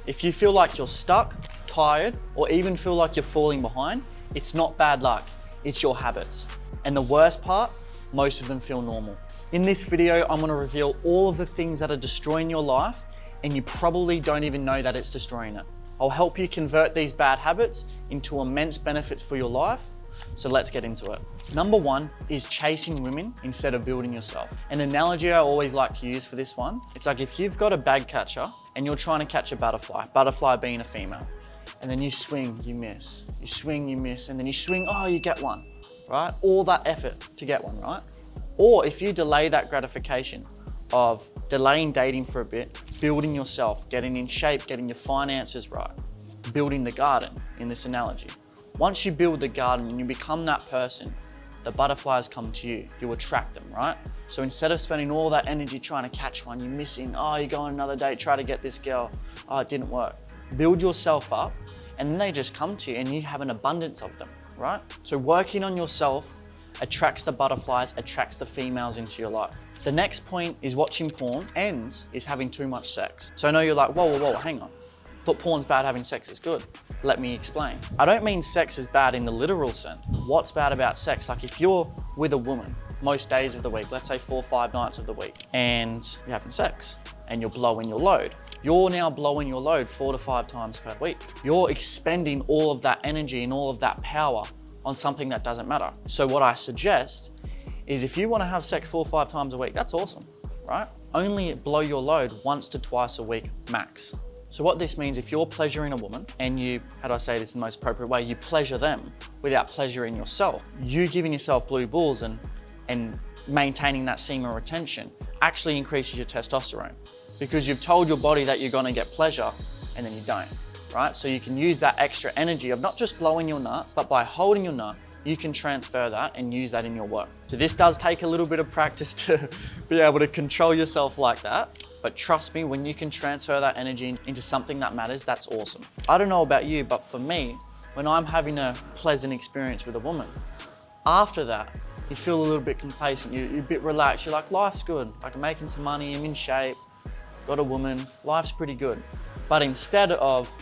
If you feel like you're stuck, tired, or even feel like you're falling behind, it's not bad luck, it's your habits. And the worst part, most of them feel normal. In this video, I'm gonna reveal all of the things that are destroying your life, and you probably don't even know that it's destroying it. I'll help you convert these bad habits into immense benefits for your life. So let's get into it. Number one is chasing women instead of building yourself. An analogy I always like to use for this one, it's like if you've got a bag catcher and you're trying to catch a butterfly being a female, and then you swing, you miss, you swing, you miss, and then you swing, oh, you get one, right? All that effort to get one, right? Or if you delay that gratification of delaying dating for a bit, building yourself, getting in shape, getting your finances right, building the garden in this analogy. Once you build the garden and you become that person, the butterflies come to you, you attract them, right? So instead of spending all that energy trying to catch one, you're missing, oh, you go on another date, try to get this girl, oh, it didn't work. Build yourself up and then they just come to you and you have an abundance of them, right? So working on yourself attracts the butterflies, attracts the females into your life. The next point is watching porn and is having too much sex. So I know you're like, whoa, hang on. I thought porn's bad, having sex is good. Let me explain. I don't mean sex is bad in the literal sense. What's bad about sex? Like if you're with a woman most days of the week, let's say 4 or 5 nights of the week, and you're having sex and you're blowing your load. You're now blowing your load 4 to 5 times per week. You're expending all of that energy and all of that power on something that doesn't matter. So what I suggest is if you want to have sex 4 or 5 times a week, that's awesome, right? Only blow your load once to twice a week max. So what this means, if you're pleasuring a woman and you, how do I say this in the most appropriate way, you pleasure them without pleasuring yourself, you giving yourself blue balls and maintaining that semen retention actually increases your testosterone because you've told your body that you're gonna get pleasure and then you don't, right? So you can use that extra energy of not just blowing your nut, but by holding your nut, you can transfer that and use that in your work. So this does take a little bit of practice to be able to control yourself like that. But trust me, when you can transfer that energy into something that matters, that's awesome. I don't know about you, but for me, when I'm having a pleasant experience with a woman, after that, you feel a little bit complacent, you're a bit relaxed, you're like, life's good. Like I'm making some money, I'm in shape, got a woman, life's pretty good. But instead of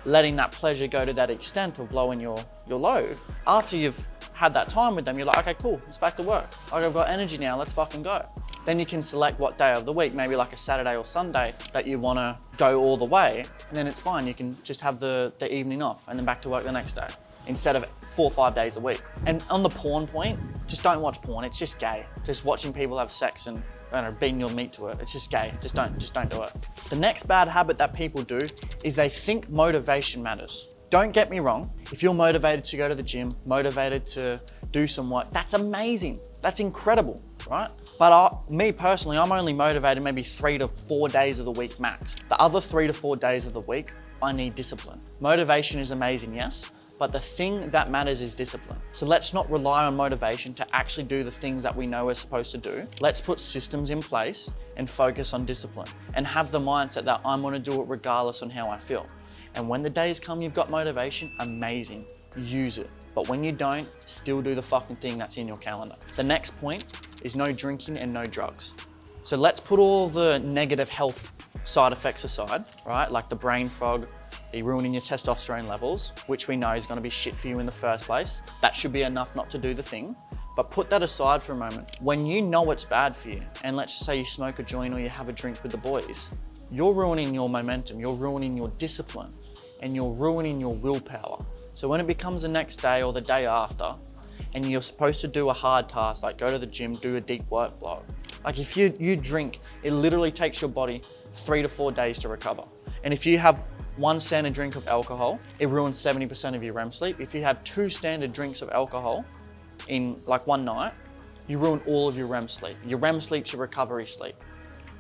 letting that pleasure go to that extent of blowing your load, after you've had that time with them, you're like, okay, cool, it's back to work. Like I've got energy now, let's fucking go. Then you can select what day of the week, maybe like a Saturday or Sunday that you wanna go all the way, and then it's fine. You can just have the evening off and then back to work the next day instead of 4 or 5 days a week. And on the porn point, just don't watch porn, it's just gay. Just watching people have sex and I don't know, beating your meat to it, it's just gay, just don't do it. The next bad habit that people do is they think motivation matters. Don't get me wrong, if you're motivated to go to the gym, motivated to do some work, that's amazing, that's incredible, right? But me personally, I'm only motivated maybe 3 to 4 days of the week max. The other 3 to 4 days of the week, I need discipline. Motivation is amazing, yes, but the thing that matters is discipline. So let's not rely on motivation to actually do the things that we know we're supposed to do. Let's put systems in place and focus on discipline and have the mindset that I'm gonna do it regardless on how I feel. And when the days come you've got motivation, amazing, use it. But when you don't, still do the fucking thing that's in your calendar. The next point is no drinking and no drugs. So let's put all the negative health side effects aside, right? Like the brain fog, the ruining your testosterone levels, which we know is gonna be shit for you in the first place. That should be enough not to do the thing. But put that aside for a moment. When you know it's bad for you, and let's just say you smoke a joint or you have a drink with the boys, you're ruining your momentum, you're ruining your discipline, and you're ruining your willpower. So when it becomes the next day or the day after, and you're supposed to do a hard task, like go to the gym, do a deep work block. Like if you drink, it literally takes your body 3 to 4 days to recover. And if you have 1 standard drink of alcohol, it ruins 70% of your REM sleep. If you have 2 standard drinks of alcohol in like one night, you ruin all of your REM sleep. Your REM sleep's your recovery sleep.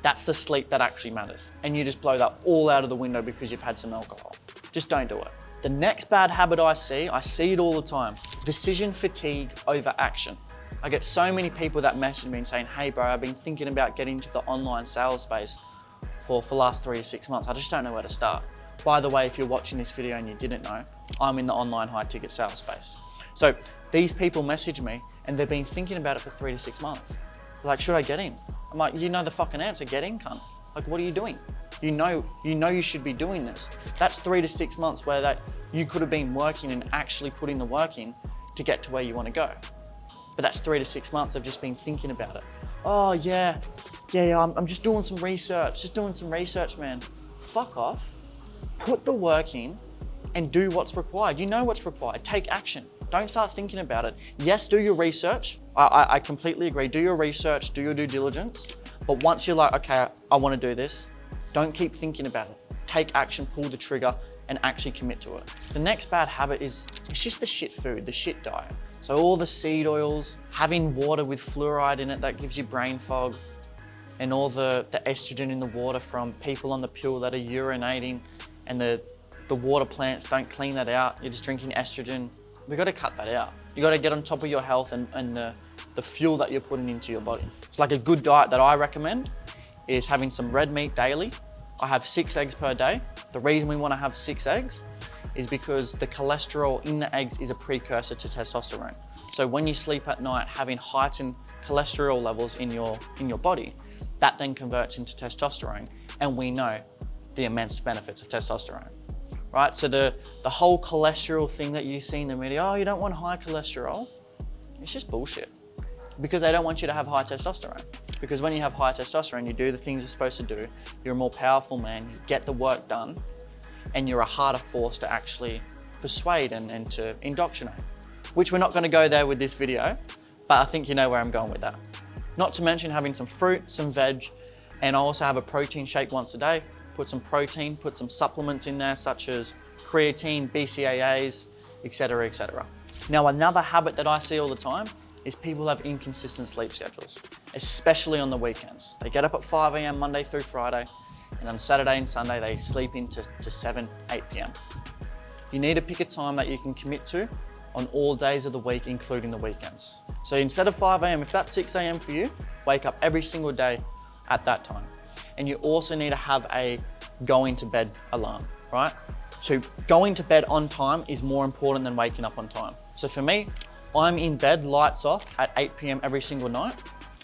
That's the sleep that actually matters. And you just blow that all out of the window because you've had some alcohol. Just don't do it. The next bad habit I see it all the time, decision fatigue over action. I get so many people that message me and saying, hey bro, I've been thinking about getting into the online sales space for the last 3 to 6 months. I just don't know where to start. By the way, if you're watching this video and you didn't know, I'm in the online high ticket sales space. So these people message me and they've been thinking about it for 3 to 6 months. They're like, should I get in? I'm like, you know the fucking answer, get in, cunt. Like, what are you doing? You know you should be doing this. That's 3 to 6 months where you could have been working and actually putting the work in to get to where you want to go. But that's 3 to 6 months of just been thinking about it. Oh yeah, I'm just doing some research, man. Fuck off. Put the work in and do what's required. You know what's required. Take action. Don't start thinking about it. Yes, do your research. I completely agree. Do your research, do your due diligence. But once you're like, okay, I want to do this, don't keep thinking about it. Take action, pull the trigger, and actually commit to it. The next bad habit it's just the shit food, the shit diet. So all the seed oils, having water with fluoride in it that gives you brain fog, and all the estrogen in the water from people on the pill that are urinating, and the water plants don't clean that out. You're just drinking estrogen. We got to cut that out. You got to get on top of your health and the fuel that you're putting into your body. It's like a good diet that I recommend is having some red meat daily. I have 6 eggs per day. The reason we want to have 6 eggs is because the cholesterol in the eggs is a precursor to testosterone. So when you sleep at night, having heightened cholesterol levels in your body, that then converts into testosterone. And we know the immense benefits of testosterone. Right, so the whole cholesterol thing that you see in the media, oh, you don't want high cholesterol, it's just bullshit. Because they don't want you to have high testosterone. Because when you have high testosterone, you do the things you're supposed to do, you're a more powerful man, you get the work done, and you're a harder force to actually persuade and to indoctrinate. Which we're not gonna go there with this video, but I think you know where I'm going with that. Not to mention having some fruit, some veg, and I also have a protein shake once a day. Put some protein, put some supplements in there, such as creatine, BCAAs, etc., etc. Now, another habit that I see all the time is people have inconsistent sleep schedules, especially on the weekends. They get up at 5 a.m. Monday through Friday, and on Saturday and Sunday, they sleep into 7, 8 p.m. You need to pick a time that you can commit to on all days of the week, including the weekends. So instead of 5 a.m., if that's 6 a.m. for you, wake up every single day at that time. And you also need to have a going to bed alarm, right? So going to bed on time is more important than waking up on time. So for me, I'm in bed, lights off at 8 p.m. every single night.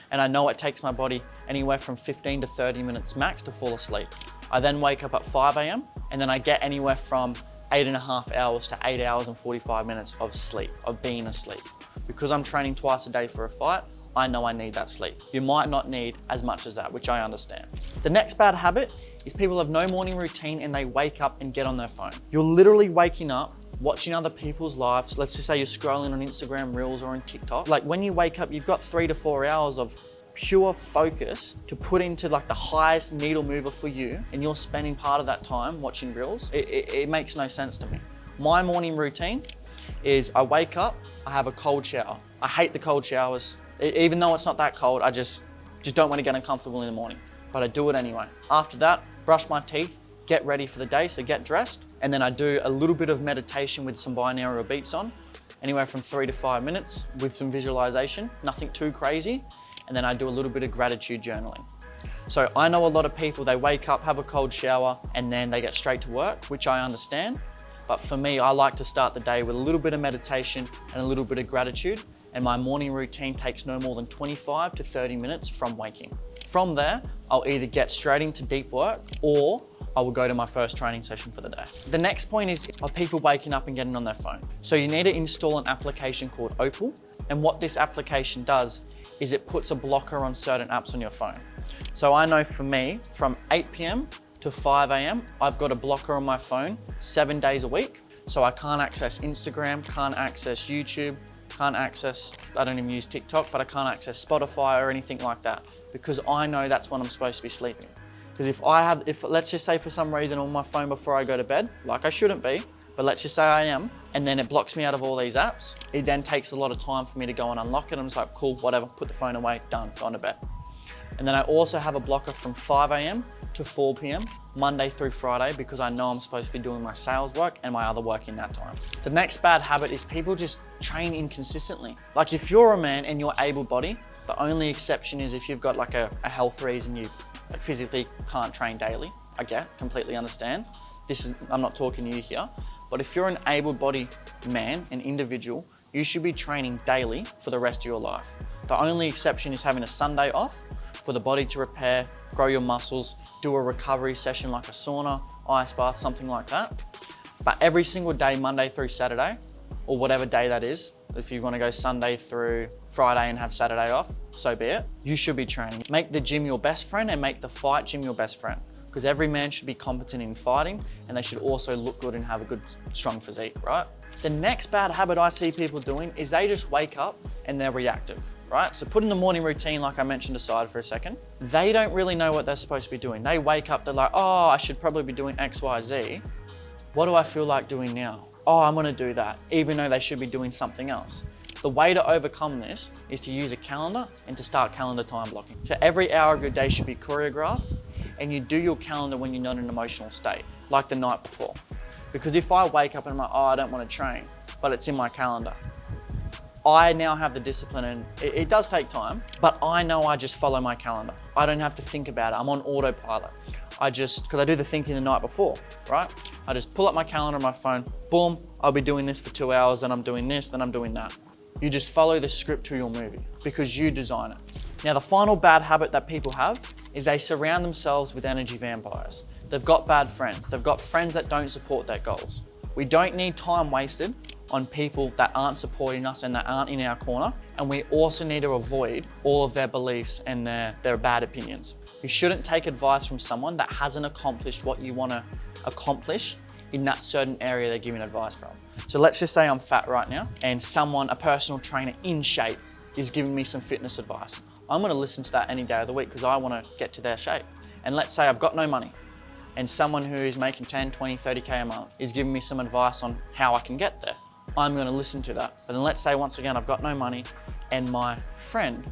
And I know it takes my body anywhere from 15 to 30 minutes max to fall asleep. I then wake up at 5 a.m. and then I get anywhere from 8.5 hours to 8 hours and 45 minutes of sleep, of being asleep. Because I'm training twice a day for a fight, I know I need that sleep. You might not need as much as that, which I understand. The next bad habit is people have no morning routine and they wake up and get on their phone. You're literally waking up, watching other people's lives. Let's just say you're scrolling on Instagram Reels or on TikTok. Like when you wake up, you've got 3 to 4 hours of pure focus to put into like the highest needle mover for you, and you're spending part of that time watching Reels. It makes no sense to me. My morning routine is I wake up, I have a cold shower. I hate the cold showers. Even though it's not that cold, I just don't want to get uncomfortable in the morning, but I do it anyway. After that, brush my teeth, get ready for the day, so get dressed, and then I do a little bit of meditation with some binaural beats on, anywhere from 3 to 5 minutes with some visualization, nothing too crazy, and then I do a little bit of gratitude journaling. So I know a lot of people, they wake up, have a cold shower, and then they get straight to work, which I understand. But for me, I like to start the day with a little bit of meditation and a little bit of gratitude. And my morning routine takes no more than 25 to 30 minutes from waking. From there, I'll either get straight into deep work or I will go to my first training session for the day. The next point is people waking up and getting on their phone. So you need to install an application called Opal. And what this application does is it puts a blocker on certain apps on your phone. So I know for me, from 8 p.m. to 5 a.m., I've got a blocker on my phone 7 days a week. So I can't access Instagram, can't access YouTube, can't access, I don't even use TikTok, but I can't access Spotify or anything like that because I know that's when I'm supposed to be sleeping. Because if let's just say for some reason on my phone before I go to bed, like I shouldn't be, but let's just say I am, and then it blocks me out of all these apps, it then takes a lot of time for me to go and unlock it. I'm just like, cool, whatever, put the phone away, done, gone to bed. And then I also have a blocker from 5 a.m. to 4 p.m. Monday through Friday because I know I'm supposed to be doing my sales work and my other work in that time. The next bad habit is people just train inconsistently. Like if you're a man and you're able-bodied, the only exception is if you've got like a health reason you physically can't train daily. I completely understand. I'm not talking to you here, but if you're an able-bodied man, an individual, you should be training daily for the rest of your life. The only exception is having a Sunday off. for the body to repair, grow your muscles, do a recovery session like a sauna, ice bath, something like that. But every single day, Monday through Saturday, or whatever day that is, if you want to go Sunday through Friday and have Saturday off, so be it, you should be training. Make the gym your best friend and make the fight gym your best friend, because every man should be competent in fighting and they should also look good and have a good, strong physique, right? The next bad habit I see people doing is they just wake up and they're reactive, right? So putting the morning routine, like I mentioned, aside for a second. They don't really know what they're supposed to be doing. They wake up, they're like, oh, I should probably be doing X, Y, Z. What do I feel like doing now? Oh, I'm gonna do that, even though they should be doing something else. The way to overcome this is to use a calendar and to start calendar time blocking. So every hour of your day should be choreographed, and you do your calendar when you're not in an emotional state, like the night before. Because if I wake up and I'm like, oh, I don't want to train, but it's in my calendar, I now have the discipline, and it does take time, but I know I just follow my calendar. I don't have to think about it. I'm on autopilot. Because I do the thinking the night before, right? I just pull up my calendar on my phone, boom, I'll be doing this for 2 hours, then I'm doing this, then I'm doing that. You just follow the script to your movie because you design it. Now, the final bad habit that people have is they surround themselves with energy vampires. They've got bad friends. They've got friends that don't support their goals. We don't need time wasted on people that aren't supporting us and that aren't in our corner. And we also need to avoid all of their beliefs and their bad opinions. You shouldn't take advice from someone that hasn't accomplished what you want to accomplish in that certain area they're giving advice from. So let's just say I'm fat right now and a personal trainer in shape, is giving me some fitness advice. I'm gonna listen to that any day of the week because I wanna get to their shape. And let's say I've got no money and someone who is making 10, 20, 30K a month is giving me some advice on how I can get there. I'm gonna listen to that. But then let's say once again, I've got no money and my friend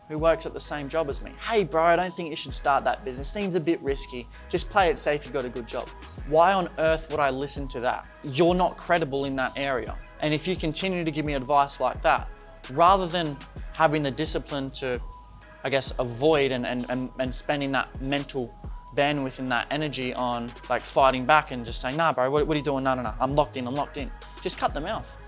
who works at the same job as me, hey bro, I don't think you should start that business. Seems a bit risky. Just play it safe, you've got a good job. Why on earth would I listen to that? You're not credible in that area. And if you continue to give me advice like that, rather than having the discipline to, I guess, avoid and spending that mental bandwidth and that energy on like fighting back and just saying, nah bro, what are you doing? No, I'm locked in. Just cut them off.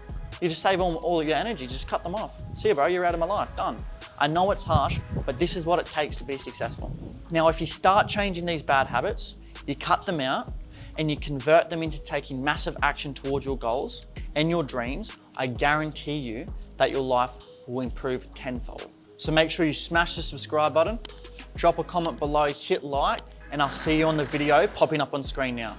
You just save all of your energy, just cut them off. See you bro, you're out of my life, done. I know it's harsh, but this is what it takes to be successful. Now, if you start changing these bad habits, you cut them out and you convert them into taking massive action towards your goals and your dreams, I guarantee you that your life will improve tenfold. So make sure you smash the subscribe button, drop a comment below, hit like, and I'll see you on the video popping up on screen now.